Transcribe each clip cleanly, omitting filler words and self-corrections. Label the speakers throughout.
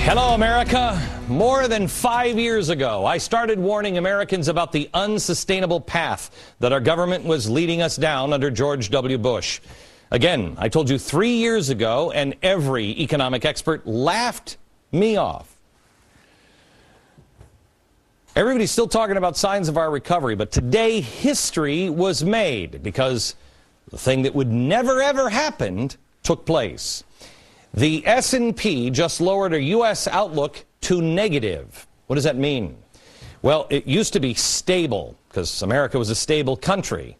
Speaker 1: Hello, America. More than 5 years ago, I started warning Americans about the unsustainable path that our government was leading us down under George W. Bush. Again, I told you 3 years ago, and every economic expert laughed me off. Everybody's still talking about signs of our recovery, but today history was made because the thing that would never ever happen took place. The S&P just lowered a U.S. outlook to negative. What does that mean? Well, it used to be stable because America was a stable country.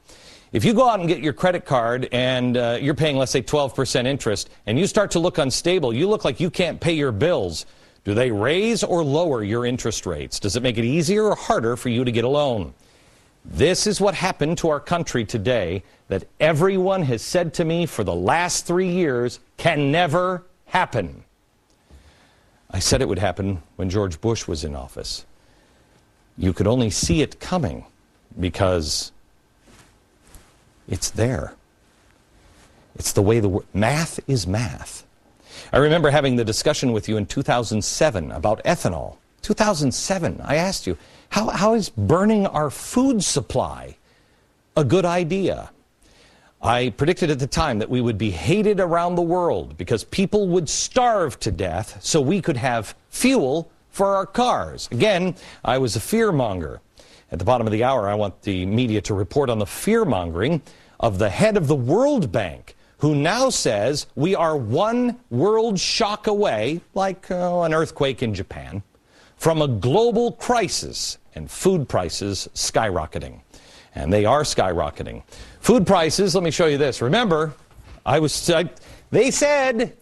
Speaker 1: If you go out and get your credit card and you're paying, let's say, 12% interest, and you start to look unstable, you look like you can't pay your bills. Do they raise or lower your interest rates? Does it make it easier or harder for you to get a loan? This is what happened to our country today that everyone has said to me for the last 3 years can never happen. I said it would happen when George Bush was in office. You could only see it coming because it's there. It's the way math is math. I remember having the discussion with you in 2007 about ethanol. 2007, I asked you, how is burning our food supply a good idea? I predicted at the time that we would be hated around the world because people would starve to death so we could have fuel for our cars. Again, I was a fearmonger. At the bottom of the hour, I want the media to report on the fearmongering of the head of the World Bank, who now says we are one world shock away, like an earthquake in Japan, from a global crisis and food prices skyrocketing. And they are skyrocketing. Food prices, let me show you this. Remember, they said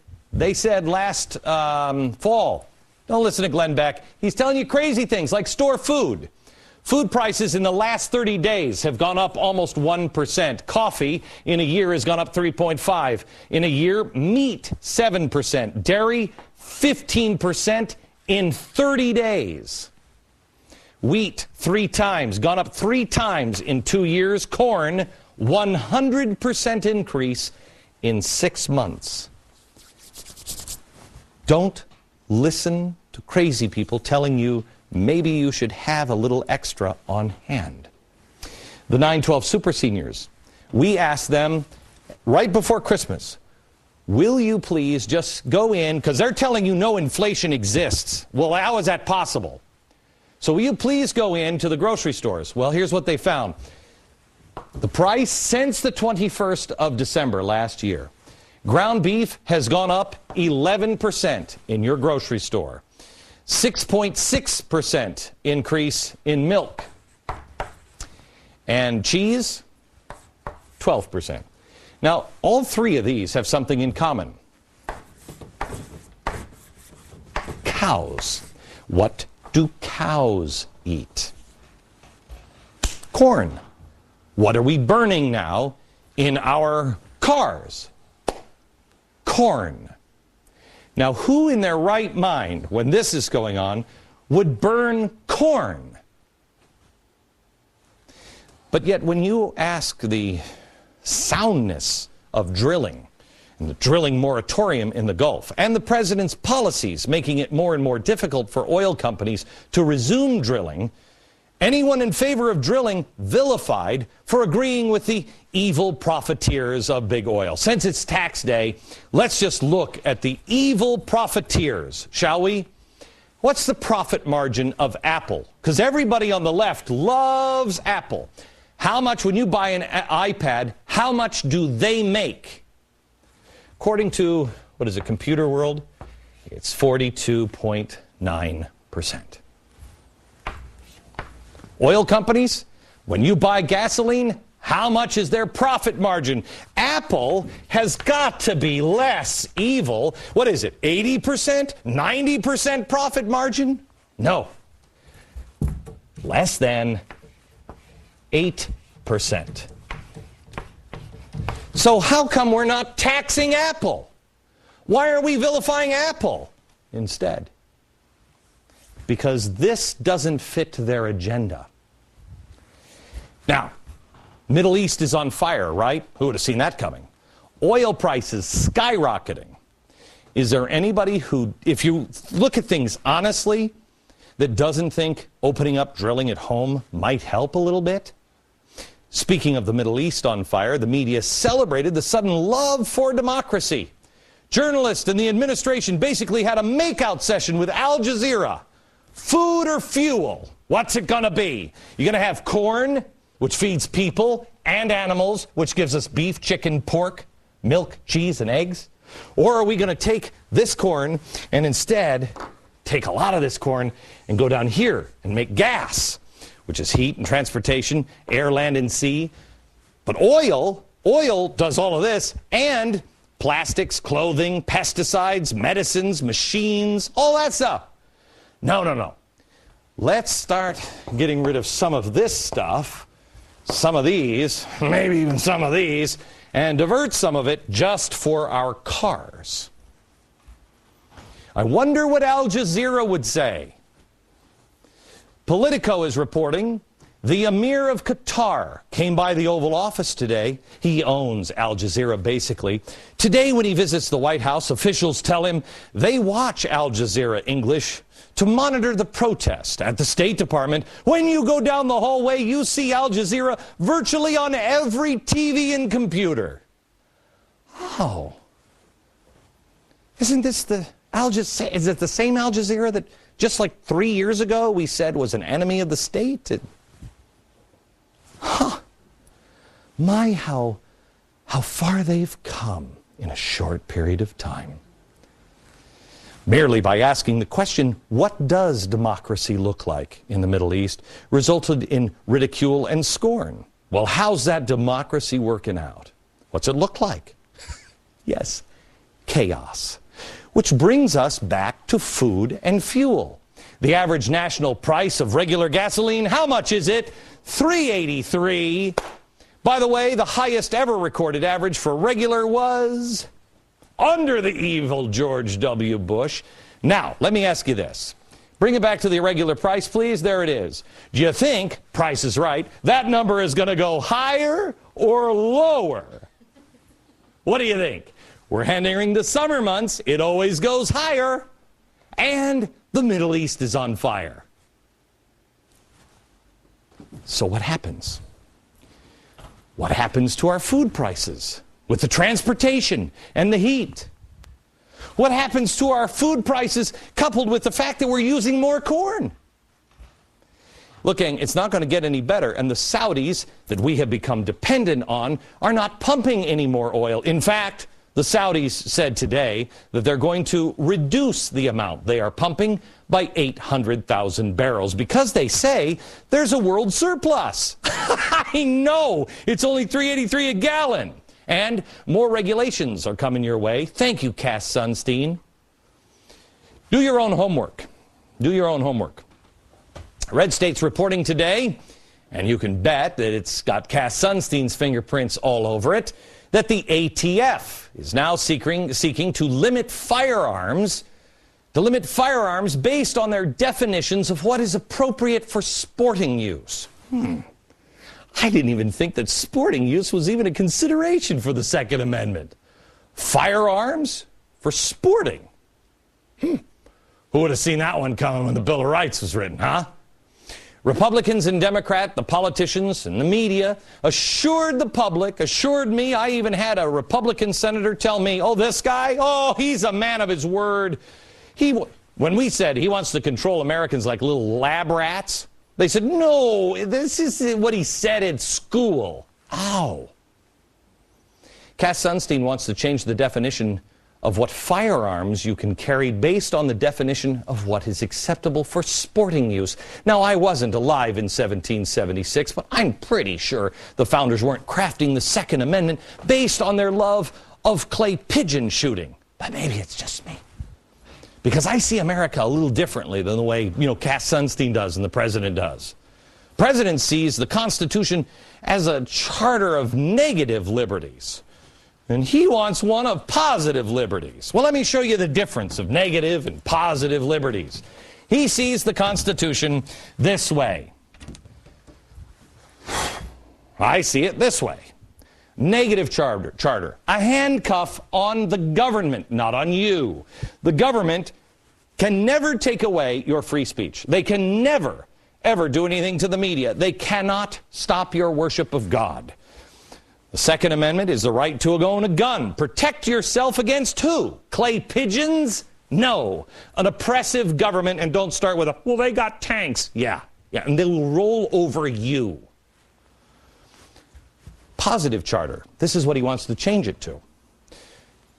Speaker 1: last fall, don't listen to Glenn Beck. He's telling you crazy things like store food. Food prices in the last 30 days have gone up almost 1%. Coffee in a year has gone up 3.5%. In a year, meat 7%. Dairy 15% in 30 days. Wheat 3 times, gone up 3 times in 2 years. Corn 100% increase in 6 months. Don't listen to crazy people telling you maybe you should have a little extra on hand. The 912 Super Seniors, we asked them right before Christmas, will you please just go in, because they're telling you no inflation exists. Well, how is that possible? So will you please go into the grocery stores? Well, here's what they found. The price since the 21st of December last year. Ground beef has gone up 11% in your grocery store. 6.6% increase in milk. And cheese, 12%. Now, all 3 of these have something in common. Cows. What do cows eat? Corn. What are we burning now in our cars? Corn. Now, who in their right mind, when this is going on, would burn corn? But yet, when you ask the soundness of drilling, and the drilling moratorium in the Gulf, and the president's policies making it more and more difficult for oil companies to resume drilling, anyone in favor of drilling vilified for agreeing with the evil profiteers of big oil. Since it's tax day, let's just look at the evil profiteers, shall we? What's the profit margin of Apple? Because everybody on the left loves Apple. How much, when you buy an iPad, how much do they make? According to, what is it, Computer World, it's 42.9%. Oil companies, when you buy gasoline, how much is their profit margin? Apple has got to be less evil. What is it, 80%? 90% profit margin? No. Less than 8%. So how come we're not taxing Apple? Why are we vilifying Apple instead? Because this doesn't fit their agenda. Now, Middle East is on fire, right? Who would have seen that coming? Oil prices skyrocketing. Is there anybody who, if you look at things honestly, that doesn't think opening up drilling at home might help a little bit? Speaking of the Middle East on fire, the media celebrated the sudden love for democracy. Journalists and the administration basically had a makeout session with Al Jazeera. Food or fuel? What's it going to be? You're going to have corn, which feeds people and animals, which gives us beef, chicken, pork, milk, cheese, and eggs? Or are we going to take this corn and instead take a lot of this corn and go down here and make gas, which is heat and transportation, air, land, and sea? But oil does all of this, and plastics, clothing, pesticides, medicines, machines, all that stuff. No. Let's start getting rid of some of this stuff, some of these, maybe even some of these, and divert some of it just for our cars. I wonder what Al Jazeera would say. Politico is reporting the Emir of Qatar came by the Oval Office today. He owns Al Jazeera, basically. Today, when he visits the White House, officials tell him they watch Al Jazeera English to monitor the protest. At the State Department, when you go down the hallway, you see Al Jazeera virtually on every TV and computer. Oh. Isn't this the Al Jazeera? Is it the same Al Jazeera that just like 3 years ago we said was an enemy of the state? My, how far they've come in a short period of time. Merely by asking the question, what does democracy look like in the Middle East, resulted in ridicule and scorn. Well, how's that democracy working out? What's it look like? Yes, chaos. Which brings us back to food and fuel. The average national price of regular gasoline, how much is it? $3.83. By the way, the highest ever recorded average for regular was under the evil George W. Bush. Now, let me ask you this. Bring it back to the irregular price, please. There it is. Do you think, Price is Right, that number is going to go higher or lower? What do you think? We're entering the summer months. It always goes higher. And the Middle East is on fire. So what happens? What happens to our food prices with the transportation and the heat? What happens to our food prices coupled with the fact that we're using more corn? Looking, it's not going to get any better, and the Saudis that we have become dependent on are not pumping any more oil. In fact, the Saudis said today that they're going to reduce the amount they are pumping by 800,000 barrels because they say there's a world surplus. I know, it's only $3.83 a gallon. And more regulations are coming your way. Thank you, Cass Sunstein. Do your own homework. Do your own homework. Red State's reporting today, and you can bet that it's got Cass Sunstein's fingerprints all over it, that the ATF is now seeking to limit firearms based on their definitions of what is appropriate for sporting use. I didn't even think that sporting use was even a consideration for the Second Amendment. Firearms for sporting. Who would have seen that one coming when the Bill of Rights was written, huh? Republicans and Democrats, the politicians and the media assured the public, assured me. I even had a Republican senator tell me, oh, this guy, oh, he's a man of his word. When we said he wants to control Americans like little lab rats, they said, no, this is what he said at school. Ow. Cass Sunstein wants to change the definition of what firearms you can carry based on the definition of what is acceptable for sporting use. Now, I wasn't alive in 1776, but I'm pretty sure the founders weren't crafting the Second Amendment based on their love of clay pigeon shooting. But maybe it's just me. Because I see America a little differently than the way, Cass Sunstein does and the president does. The president sees the Constitution as a charter of negative liberties. And he wants one of positive liberties. Well, let me show you the difference of negative and positive liberties. He sees the Constitution this way. I see it this way. Negative charter. A handcuff on the government, not on you. The government can never take away your free speech. They can never, ever do anything to the media. They cannot stop your worship of God. The Second Amendment is the right to own a gun. Protect yourself against who? Clay pigeons? No. An oppressive government, and don't start with well, they got tanks. Yeah, and they will roll over you. Positive charter. This is what he wants to change it to.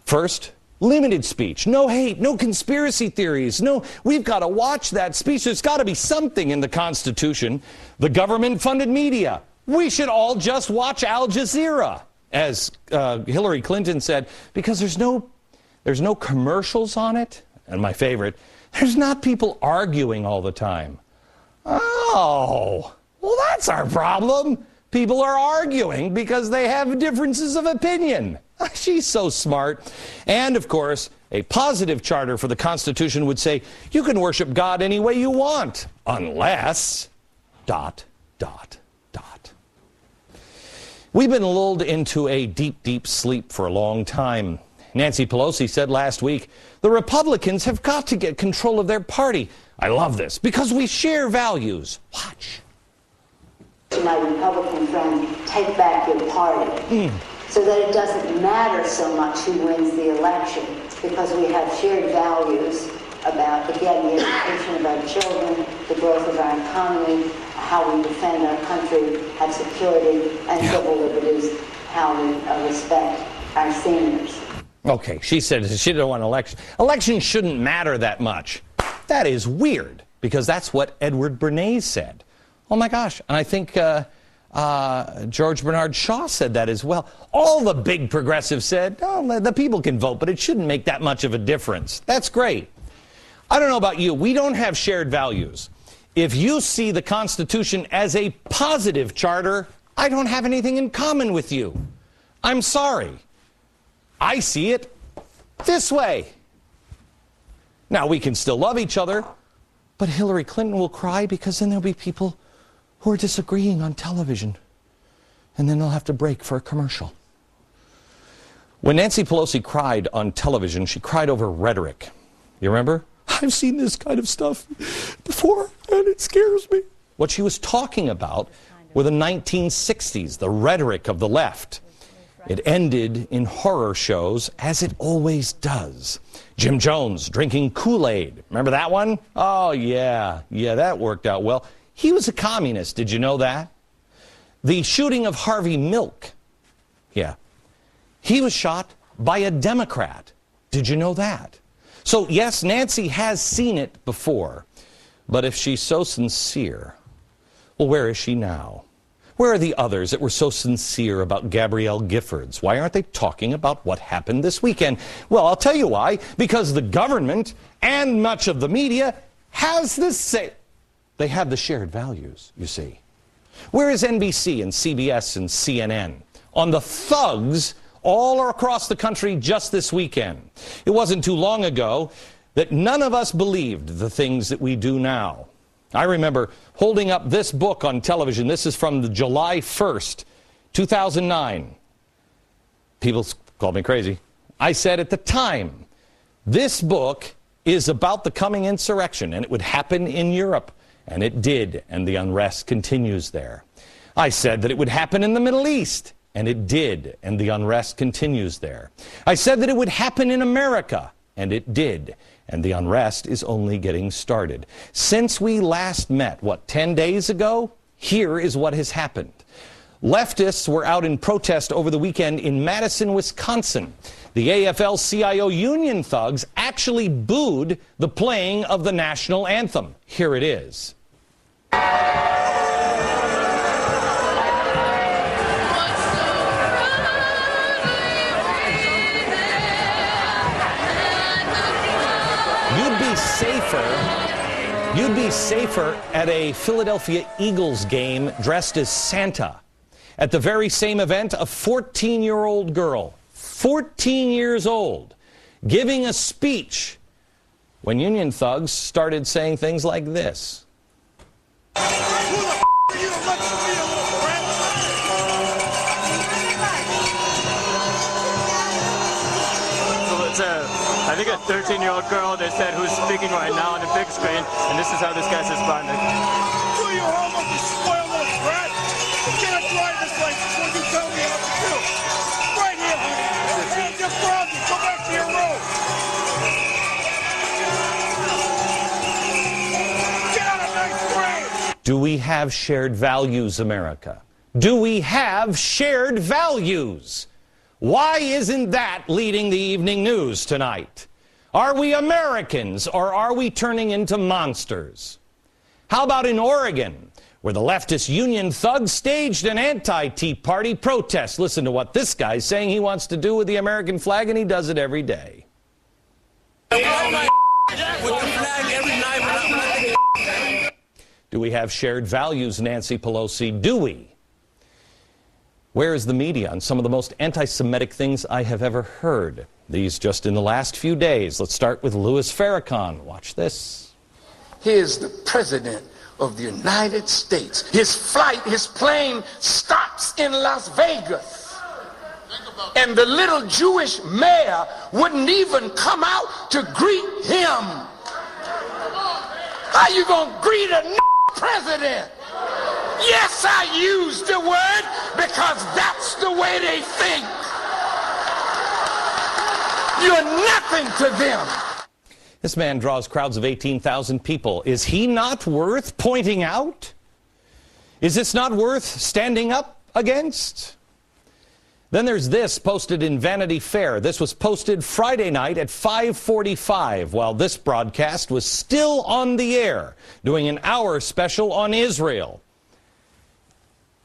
Speaker 1: First, limited speech. No hate, no conspiracy theories. No, we've got to watch that speech. There's got to be something in the Constitution. The government-funded media. We should all just watch Al Jazeera, as Hillary Clinton said, because there's no commercials on it. And my favorite, there's not people arguing all the time. Oh, well, that's our problem. People are arguing because they have differences of opinion. She's so smart. And, of course, a positive charter for the Constitution would say you can worship God any way you want, unless... ... We've been lulled into a deep, deep sleep for a long time. Nancy Pelosi said last week, the Republicans have got to get control of their party. I love this, because we share values. Watch.
Speaker 2: My Republican friend, take back your party, so that it doesn't matter so much who wins the election, because we have shared values about, again, the education of our children, the growth of our economy, how we defend our country, have security and civil liberties, how we respect our seniors.
Speaker 1: Okay, she said she didn't want an election. Elections shouldn't matter that much. That is weird, because that's what Edward Bernays said. Oh my gosh, and I think George Bernard Shaw said that as well. All the big progressives said, oh, the people can vote, but it shouldn't make that much of a difference. That's great. I don't know about you, we don't have shared values. If you see the Constitution as a positive charter, I don't have anything in common with you. I'm sorry. I see it this way. Now, we can still love each other, but Hillary Clinton will cry, because then there'll be people who are disagreeing on television, and then they'll have to break for a commercial. When Nancy Pelosi cried on television, she cried over rhetoric. You remember? I've seen this kind of stuff before, and it scares me. What she was talking about were the 1960s, the rhetoric of the left. It ended in horror shows, as it always does. Jim Jones drinking Kool-Aid. Remember that one? Oh, yeah, that worked out well. He was a communist, did you know that? The shooting of Harvey Milk. Yeah. He was shot by a Democrat. Did you know that? So, yes, Nancy has seen it before. But if she's so sincere, well, where is she now? Where are the others that were so sincere about Gabrielle Giffords? Why aren't they talking about what happened this weekend? Well, I'll tell you why. Because the government and much of the media has the same. They have the shared values, you see. Where is NBC and CBS and CNN? On the thugs all across the country just this weekend. It wasn't too long ago that none of us believed the things that we do now. I remember holding up this book on television. This is from the July 1st, 2009. People called me crazy. I said at the time, this book is about the coming insurrection, and it would happen in Europe. And it did, and the unrest continues there. I said that it would happen in the Middle East, and it did, and the unrest continues there. I said that it would happen in America, and it did, and the unrest is only getting started. Since we last met, 10 days ago? Here is what has happened. Leftists were out in protest over the weekend in Madison, Wisconsin. The AFL-CIO union thugs actually booed the playing of the national anthem. Here it is. You'd be safer at a Philadelphia Eagles game dressed as Santa. At the very same event, a 14-year-old girl, 14 years old, giving a speech when union thugs started saying things like this.
Speaker 3: 13-year-old girl, they said, who's speaking right now on the big screen, and this is how this guy's responding.
Speaker 4: Do your homework, you spoiled little brat. You can't drive this license when you tell me what to do. Right here, honey. Hands your problem. Go back to your room. Get out of ninth grade.
Speaker 1: Do we have shared values, America? Do we have shared values? Why isn't that leading the evening news tonight? Are we Americans, or are we turning into monsters? How about in Oregon, where the leftist union thugs staged an anti-Tea Party protest? Listen to what this guy's saying he wants to do with the American flag, and he does it every day.
Speaker 4: With the flag every night.
Speaker 1: Do we have shared values, Nancy Pelosi? Do we? Where is the media on some of the most anti-Semitic things I have ever heard? These just in the last few days. Let's start with Louis Farrakhan. Watch this.
Speaker 5: Here's the President of the United States. His flight, his plane stops in Las Vegas. And the little Jewish mayor wouldn't even come out to greet him. How you gonna greet a president? Yes, I use the word because that's the way they think. You're nothing to them.
Speaker 1: This man draws crowds of 18,000 people. Is he not worth pointing out? Is this not worth standing up against? Then there's this posted in Vanity Fair. This was posted Friday night at 5:45 while this broadcast was still on the air, doing an hour special on Israel.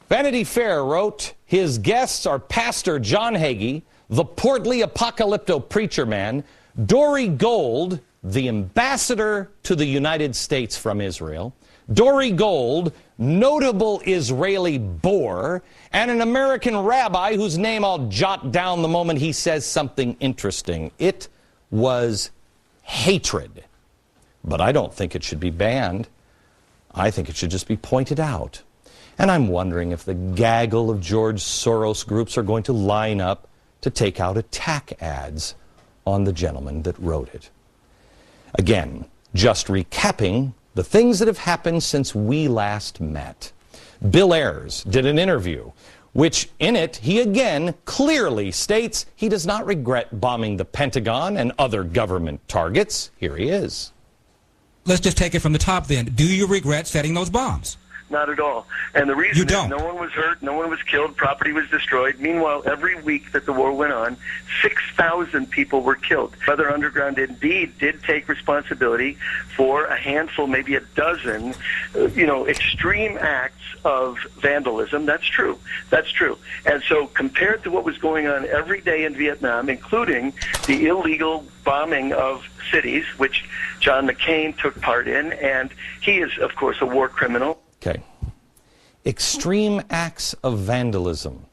Speaker 1: Vanity Fair wrote, his guests are Pastor John Hagee, the portly apocalypto preacher man, Dory Gold, the ambassador to the United States from Israel, Dory Gold, notable Israeli bore, and an American rabbi whose name I'll jot down the moment he says something interesting. It was hatred. But I don't think it should be banned. I think it should just be pointed out. And I'm wondering if the gaggle of George Soros groups are going to line up to take out attack ads on the gentleman that wrote it. Again, just recapping the things that have happened since we last met. Bill Ayers did an interview, which in it he again clearly states he does not regret bombing the Pentagon and other government targets. Here he is.
Speaker 6: Let's just take it from the top then. Do you regret setting those bombs?
Speaker 7: Not at all. And the reason
Speaker 6: You
Speaker 7: is
Speaker 6: don't.
Speaker 7: no one was hurt, no one was killed, property was destroyed. Meanwhile, every week that the war went on, 6,000 people were killed. Weather Underground indeed did take responsibility for a handful, maybe a dozen, extreme acts of vandalism. That's true. That's true. And so compared to what was going on every day in Vietnam, including the illegal bombing of cities, which John McCain took part in, and he is, of course, a war criminal.
Speaker 1: Okay. Extreme acts of vandalism.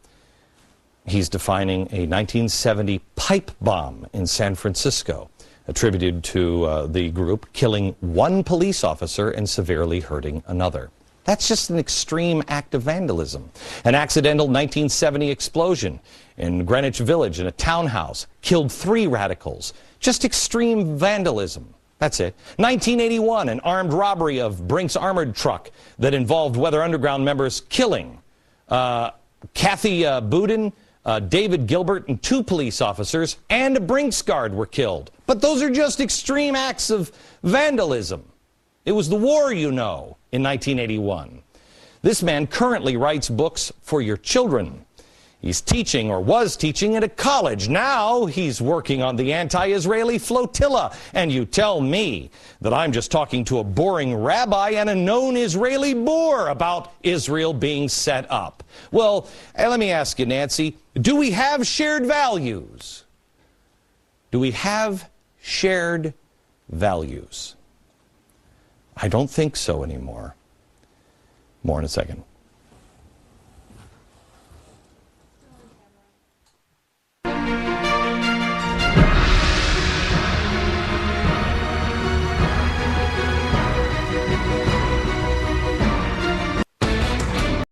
Speaker 1: He's defining a 1970 pipe bomb in San Francisco, attributed to the group killing one police officer and severely hurting another. That's just an extreme act of vandalism. An accidental 1970 explosion in Greenwich Village in a townhouse killed 3 radicals. Just extreme vandalism. That's it. 1981, an armed robbery of Brink's armored truck that involved Weather Underground members killing Kathy Boudin, David Gilbert, and 2 police officers, and a Brinks guard were killed. But those are just extreme acts of vandalism. It was the war, in 1981. This man currently writes books for your children. He's teaching, or was teaching, at a college. Now he's working on the anti-Israeli flotilla. And you tell me that I'm just talking to a boring rabbi and a known Israeli bore about Israel being set up. Well, let me ask you, Nancy, do we have shared values? Do we have shared values? I don't think so anymore. More in a second.